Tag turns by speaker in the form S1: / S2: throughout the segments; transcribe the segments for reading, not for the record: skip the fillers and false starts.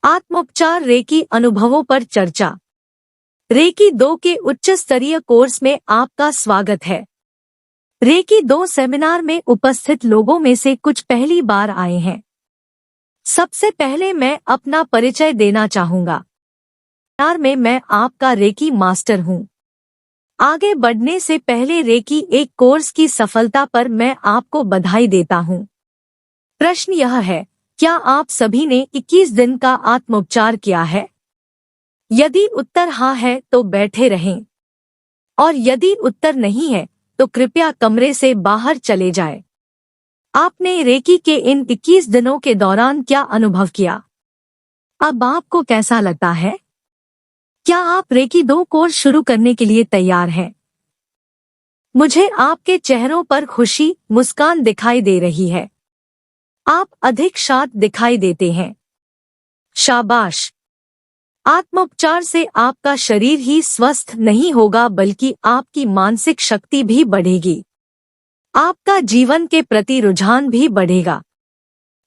S1: आत्मोपचार recce अनुभवों पर चर्चा। रेकी 2 के उच्च स्तरीय कोर्स में आपका स्वागत है। रेकी 2 सेमिनार में उपस्थित लोगों में से कुछ पहली बार आए हैं। सबसे पहले मैं अपना परिचय देना चाहूंगा। में मैं आपका रेकी मास्टर हूं। आगे बढ़ने से पहले रेकी 1 कोर्स की सफलता पर मैं आपको बधाई देता हूं। प्रश्न यह है, क्या आप सभी ने 21 दिन का आत्मोपचार किया है? यदि उत्तर हाँ है तो बैठे रहें, और यदि उत्तर नहीं है तो कृपया कमरे से बाहर चले जाएं। आपने रेकी के इन 21 दिनों के दौरान क्या अनुभव किया? अब आपको कैसा लगता है? क्या आप रेकी 2 कोर्स शुरू करने के लिए तैयार हैं? मुझे आपके चेहरों पर खुशी, मुस्कान दिखाई दे रही है। आप अधिक शांत दिखाई देते हैं। शाबाश। आत्मोपचार से आपका शरीर ही स्वस्थ नहीं होगा बल्कि आपकी मानसिक शक्ति भी बढ़ेगी। आपका जीवन के प्रति रुझान भी बढ़ेगा।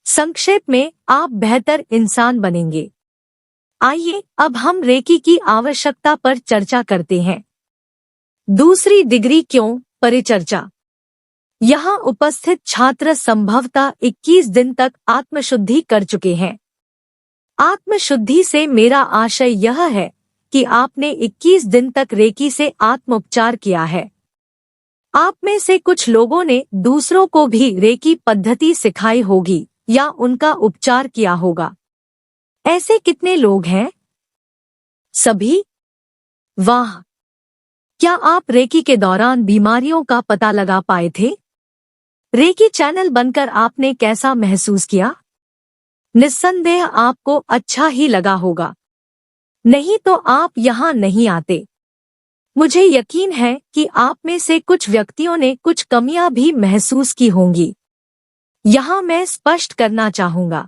S1: संक्षेप में, आप बेहतर इंसान बनेंगे। आइए अब हम रेकी की आवश्यकता पर चर्चा करते हैं। दूसरी डिग्री क्यों? परिचर्चा। यहाँ उपस्थित छात्र संभवतः 21 दिन तक आत्मशुद्धि कर चुके हैं। आत्मशुद्धि से मेरा आशय यह है कि आपने 21 दिन तक रेकी से आत्मोपचार किया है। आप में से कुछ लोगों ने दूसरों को भी रेकी पद्धति सिखाई होगी या उनका उपचार किया होगा। ऐसे कितने लोग हैं? सभी? वाह! क्या आप रेकी के दौरान बीमारियों का पता लगा पाए थे? रेकी चैनल बनकर आपने कैसा महसूस किया? निस्संदेह आपको अच्छा ही लगा होगा, नहीं तो आप यहाँ नहीं आते। मुझे यकीन है कि आप में से कुछ व्यक्तियों ने कुछ कमियां भी महसूस की होंगी। यहाँ मैं स्पष्ट करना चाहूंगा,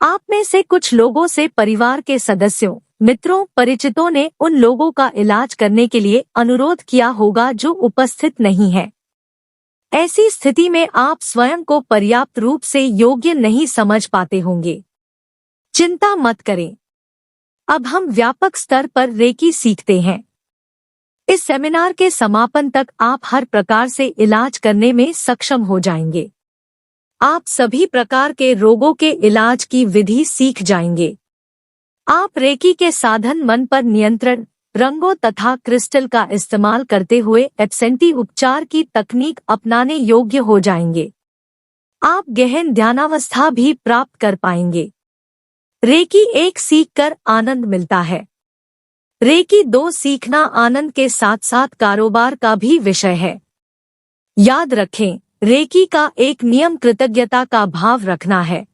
S1: आप में से कुछ लोगों से परिवार के सदस्यों, मित्रों, परिचितों ने उन लोगों का इलाज करने के लिए अनुरोध किया होगा जो उपस्थित नहीं है। ऐसी स्थिति में आप स्वयं को पर्याप्त रूप से योग्य नहीं समझ पाते होंगे। चिंता मत करें। अब हम व्यापक स्तर पर रेकी सीखते हैं। इस सेमिनार के समापन तक आप हर प्रकार से इलाज करने में सक्षम हो जाएंगे। आप सभी प्रकार के रोगों के इलाज की विधि सीख जाएंगे। आप रेकी के साधन, मन पर नियंत्रण, रंगों तथा क्रिस्टल का इस्तेमाल करते हुए एब्सेंटी उपचार की तकनीक अपनाने योग्य हो जाएंगे। आप गहन ध्यानावस्था भी प्राप्त कर पाएंगे। रेकी 1 सीखकर आनंद मिलता है। रेकी 2 सीखना आनंद के साथ साथ कारोबार का भी विषय है। याद रखें, रेकी का एक नियम कृतज्ञता का भाव रखना है।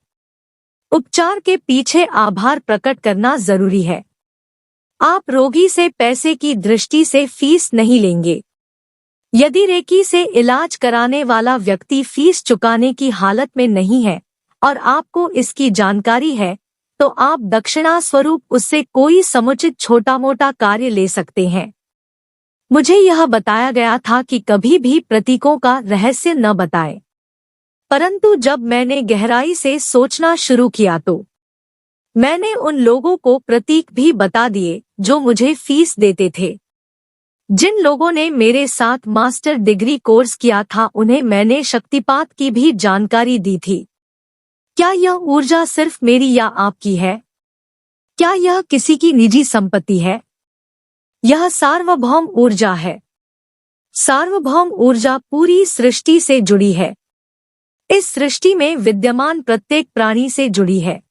S1: उपचार के पीछे आभार प्रकट करना जरूरी है। आप रोगी से पैसे की दृष्टि से फीस नहीं लेंगे। यदि रेकी से इलाज कराने वाला व्यक्ति फीस चुकाने की हालत में नहीं है और आपको इसकी जानकारी है, तो आप दक्षिणा स्वरूप उससे कोई समुचित छोटा-मोटा कार्य ले सकते हैं। मुझे यह बताया गया था कि कभी भी प्रतीकों का रहस्य न बताएं, परंतु जब मैंने गहराई से सोचना शुरू किया तो मैंने उन लोगों को प्रतीक भी बता दिए जो मुझे फीस देते थे। जिन लोगों ने मेरे साथ मास्टर डिग्री कोर्स किया था, उन्हें मैंने शक्तिपात की भी जानकारी दी थी। क्या यह ऊर्जा सिर्फ मेरी या आपकी है? क्या यह किसी की निजी संपत्ति है? यह सार्वभौम ऊर्जा है। सार्वभौम ऊर्जा पूरी सृष्टि से जुड़ी है। इस सृष्टि में विद्यमान प्रत्येक प्राणी से जुड़ी है।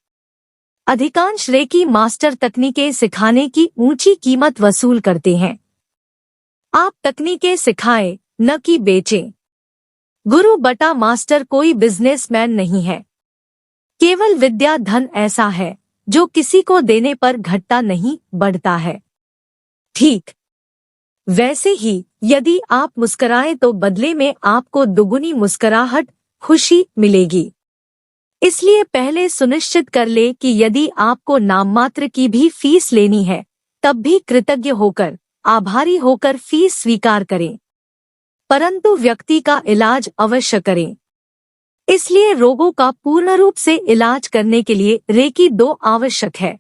S1: अधिकांश रेकी मास्टर तकनीकें सिखाने की ऊंची कीमत वसूल करते हैं। आप तकनीकें सिखाएं, न कि बेचें। गुरु बटा मास्टर कोई बिजनेसमैन नहीं है। केवल विद्या धन ऐसा है जो किसी को देने पर घटता नहीं, बढ़ता है। ठीक वैसे ही यदि आप मुस्कराएं तो बदले में आपको दुगुनी मुस्कुराहट, खुशी मिलेगी। इसलिए पहले सुनिश्चित कर ले कि यदि आपको नाममात्र की भी फीस लेनी है, तब भी कृतज्ञ होकर, आभारी होकर फीस स्वीकार करें, परंतु व्यक्ति का इलाज अवश्य करें। इसलिए रोगों का पूर्ण रूप से इलाज करने के लिए रेकी 2 आवश्यक है।